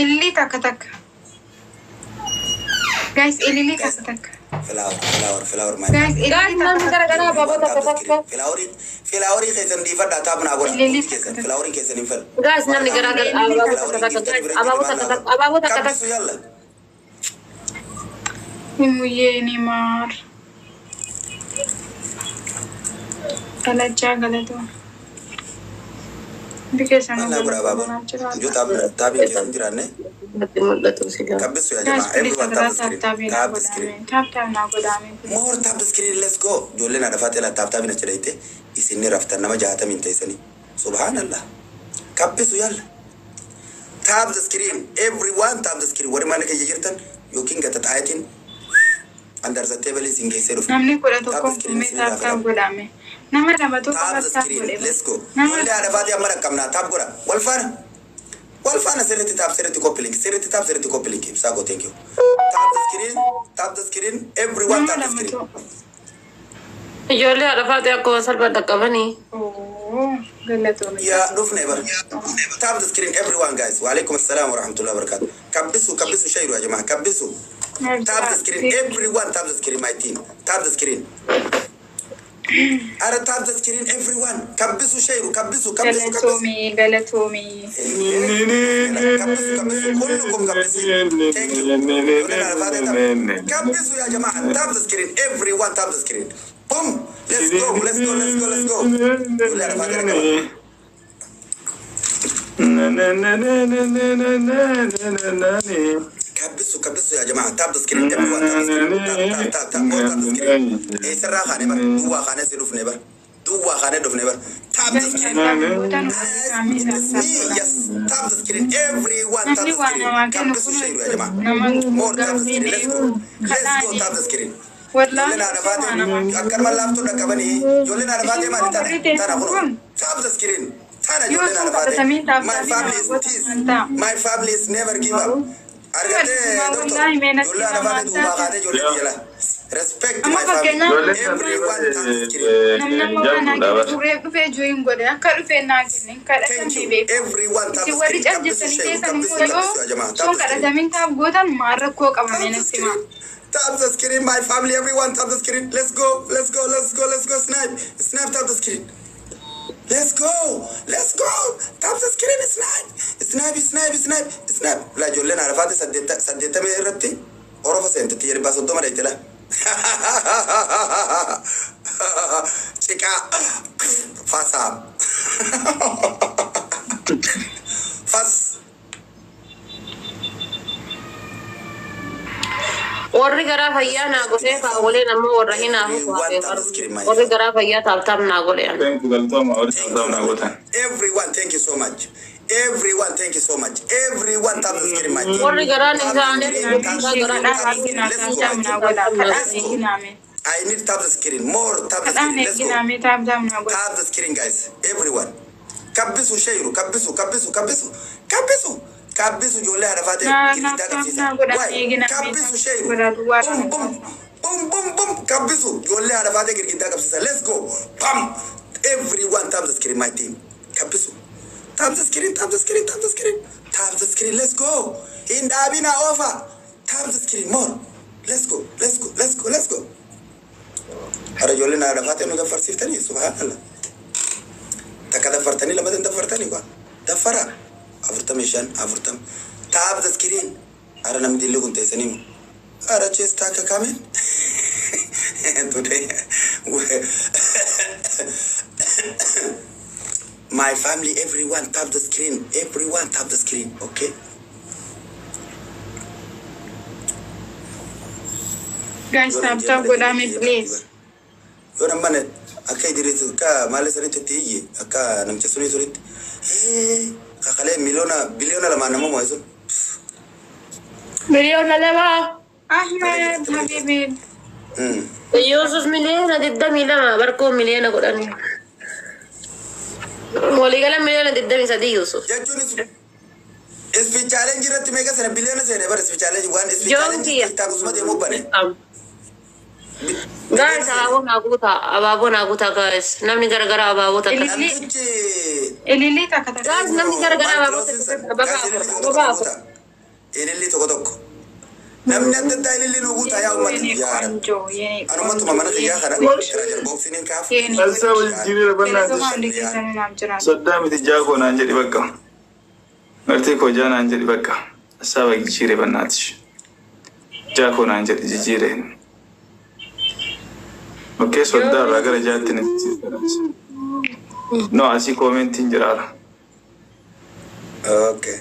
اللي تك تك guys اللي تك تك فلاور ما guys Guys, nami gara-gara baba tak. فلاوري كيسن دي فدا تابنا غورا اللي كيسن تك فلاوري كيسن ينفل Guys, nami gara-gara ababu tak. كبسوا يلا يا نيمار غلطة غلطة بكيس أنا انا غورا بابا جو تابي كيسن جرانه كبسوا يا جماعه everyone tap the screen تاب ناقدامي more tap the screen let's go جولنا دفات لا تاب نچليته يسني رفتنا ما جاتا من تيسني سبحان الله كبسوا يلا tap the screen everyone tap the screen ورما نك يجرتن يوكين غتتايتين under the table is in case of نمني كولا توكو مي تاب غدامي نما لما توكو tap the تاب screen let's go ولا دفات يا مرا كمنا تاب غورا والفانا سيرتي تاب سيرتي كوبلينج سيرتي تاب سيرتي كوبلينج بساغو ثانك يو tap the screen everyone tap the screen Ijoollee Arafaat akkuma salphaa qabanii. غلطة يا روف نيبر tap the screen everyone guys وعليكم السلام ورحمة الله وبركاته كبسوا شيروا يا جماعة كبسوا tap the screen everyone tap the screen my team tap the screen أرى tap the screen everyone كبسوا شيروا كبسوا غلطومي كبسوا كلكم كبسوا thank you كبسوا يا جماعة tap the screen everyone tap the screen boom let's go ولا أنا كبسوا يا جماعة تاب تسكرين everyone تاب تسكرين إيه سرّا خانة بر دوا خانة سيروف نبر دوا خانة دوف نبر تاب تسكرين yes تاب تسكرين everyone تاب تسكرين كبسوا شيء يا جماعة more تاب تسكرين let's go تاب تسكرين جولنا عرفاتي أكثر من لافتو نكبني جولنا عرفاتي ما ترى خلون تاب تسكرين ترى جولنا عرفاتي my family is never give up respect my family everyone tap the screen my family everyone tap the screen let's go snipe tap the screen let's go tap the screen snipe la jollena arafate saddetta me irratti orofa sentati yerba soddoma daytela chika fasa fas Warri garaa fayyaa naa godhee faawolee nama warra hin haafu warri garaa fayyaa taaptaap naa godhee. Everyone, thank you so much. Everyone tap the screen my team. Warri garaa ni isaanii I need tap the screen more tap the screen let's go tap the screen guys everyone kabbisu shayru kabbisu jolle arafate kirita kabisa kabbisu shayru boom kabbisu jolle arafate kirita kabisa let's go pam everyone tap the screen my team kabbisu tap the screen let's go in dabina over tap the screen more let's go أرى جولنا رفعت إنه دفر سيفتني سبحان الله تكدفرتني لما تدفرتني قا دفرة أفرتم إيشان أفرتم تاب تذكرين أرى نمدي اللي كنت يسنيم أرى تشيستاك كامل today my family everyone tap the screen okay guys tap godami please Yona mana akai diritu ka male sanite tiji aka namche surit kakale biliona la mana mo eso miliyoona lama Ahmed habibi Yusuf miliyoona 22 barkoo miliyoona godhani waliigala miliyoona 23 Yusuf SP challenge irratti meeqa sana biliyoona seene bar SP challenge waan SP challenge takusuma deemu bane guys abaaboo naaguutaa guys namni garagara abaaboo takka Elili takata guys namni garagara abaaboo takka ililli tokko tokko namni adda addaa ililli nu guutaa yaa ummata yaa anumatu mamana xiyyaa kana raajal boksiniin kaaf Asa wajjin rabbanaa soddaa miti jaakoo naan jedhi bakka martii koo jaa naan jedhi bakka asaa wajjire bannaati jaakoo naan jedhi jijjiireen okkee soddaa irraa gara jaatti natti no asii koomentiin jiraara okay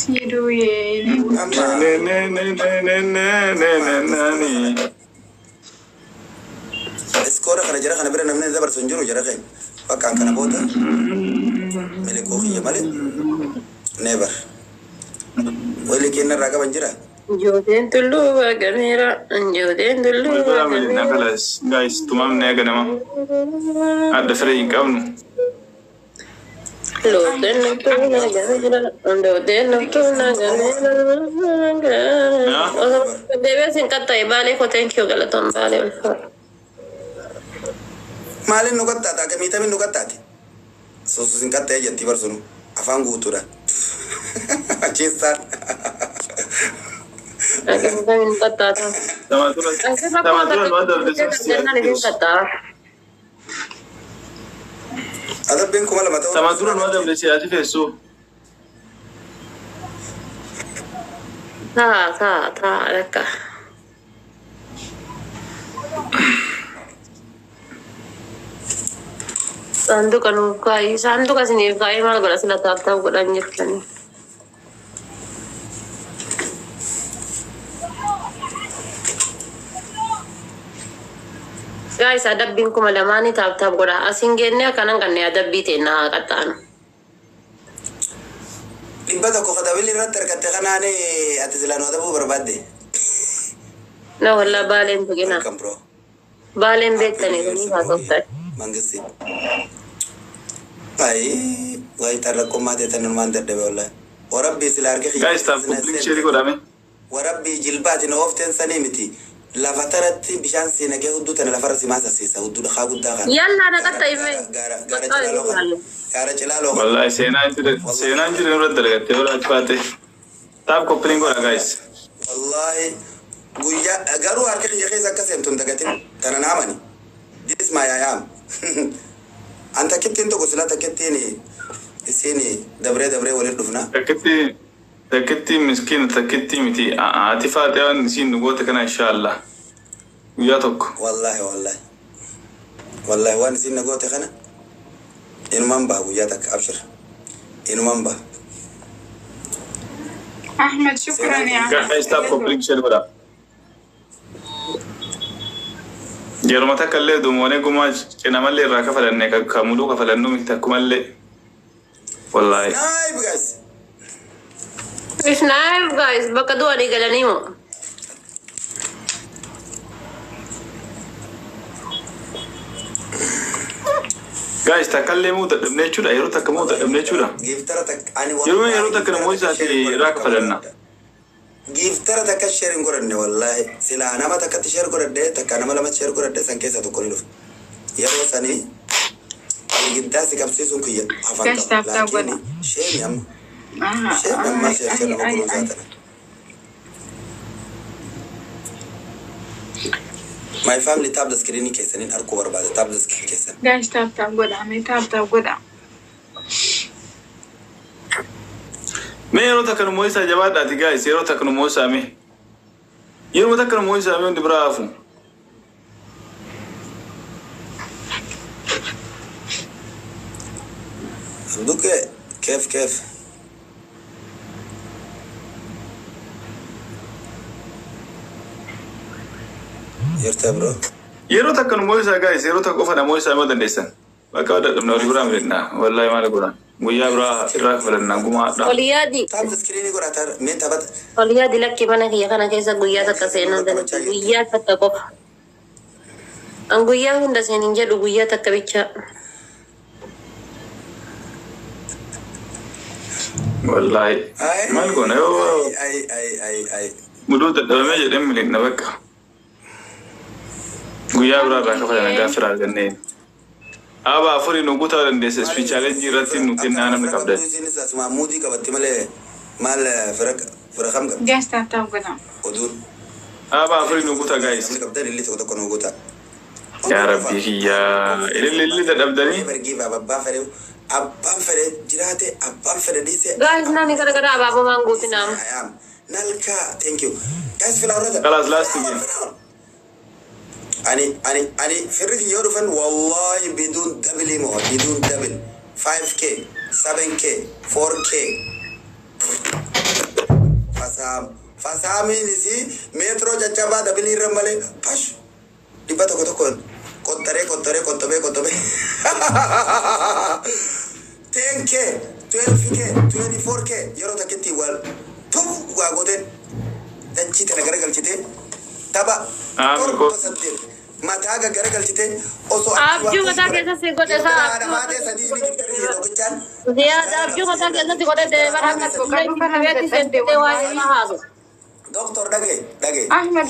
Sidu ye. Iskora kana jara kana bira namne dabar sunjuru jara kay fakkan kana bota mele ko khiya male never wali kenna raga banjira Joden dulu agamera, joden dulu. Guys, tumam ne ganama. Ada free income. Loden naftu nagamera, loden naftu nagamera. Debe singkat tay bale ko thank you galaton bale. male no katta ta kamita min no katta ti so singkat tay jatti barsunu afan gutura chisar Akan kami kata tu. Tamaturan ada ada ben kuma la mata Tamaturan ada beli ati fesu. Ta leka. Sandu kan sini kai malah beras lah tahu kau lanjut kan. Guys, ada bingku malamani tahu kau dah asingnya kanan kan ni ada bite na katan. libata ko kada wili ratter katte kana ne atizlano da bu barbade Na wala balen tu gina. welcome bro Balen bete ni ni satu tak. mangisi ay way tarla ko mate tan man de wala warabbi silar ke Guys, tak public share ko dami. warabbi jilbati no often sanimiti la fatarati bishan sina ke hudu tan la farasi masa sisa hudu da khagu da Yalla na kata ime. gara chilalo Wallahi sena injire urad dalagate ora achpate. Tap ko plingo guys. wallahi guya garu arke khije zakasem tun dagatin tanan amani jisma ya yam anta kittin to gusla ta kittini isini dabre wale dufna Takitti miskin takitti miti atifate wan sin nugote kana inshallah. Guya tok. wallahi wan sin nagote khana in mamba guya tak abshir in mamba Ahmed, shukran ya. Guys, tap ko public share ko da. Yermata kalle dumone guma kenamalle raka falanne ka kamudu ka falannu mitakumalle. Wallahi. nay guys Isnaif guys, baka dua ni galani mo. Guys, takalle mu da damne chuda yero takamu da damne chuda. giftara tak ani Yero takana moisa ti raka falanna. giftara tak sharing goranne wallahi sila nama tak share goradde takana mala share goradde sankesa to konido yero sani gidasi kapsisu kuya Guys, tap guna. shame yam shame ma share no ko zata my family tap the screen kesan in arko barba tap the screen kesan Guys, tap guna. Me tap guna. Me yero takana moisa jabada ti guys, yero takana moisa me. Yero takana moisa me ndi bravo. duke كيف يرتبرو Yero takana moisa guys, yero takofa na moisa me dandesan. Baka da damna libra me na wallahi mala gura. Guya bra iraq falanna guma da. Oliyadi. تاب سكريني قرأت من تبت Oliyadi laki mana kiya kana kesa guya tak kasena dan guya tak ko. Ang guya hunda senin jadu guya tak kabicha. Wallahi. Mal gona yo. أي Mudu da dame je dem milin na baka. Guya bra raka falanna gafira ganne. Aba furi no guta dan dese speech challenge ratin no kinna nan kabda. سيني ساسما مودي كبتي ملء مال فرق خم Guys, tap godam. ودون aba afri nuguta guys اللي قبل اللي تقول كونو غوتا ya rabbi ya ililli da dabdani برجيب أبا فريو أبا فريو جراته أبا فريو ديسه Guys, nani gara-gara ababa mangguti nam. I am نالكا thank you guys في الأرض خلاص last game أني فريد يورفن والله بدون دبل مو بدون دبل 5k 7k 4k فسامي نسي مترو جتشابا دبل يرمله باش دبته كتكون كتبه 10k 12k 24k يورو تكتي وال توم واغودن دنشي تنغرغل شيته تبا ko ما تاغا غرغل شيته اوسو Abju mata kesa sih kau desa. Dia abju mata kesa sih kau desa. Barang kat kau kan. Dia kisah dewa yang mahal. دكتور دغه Ahmed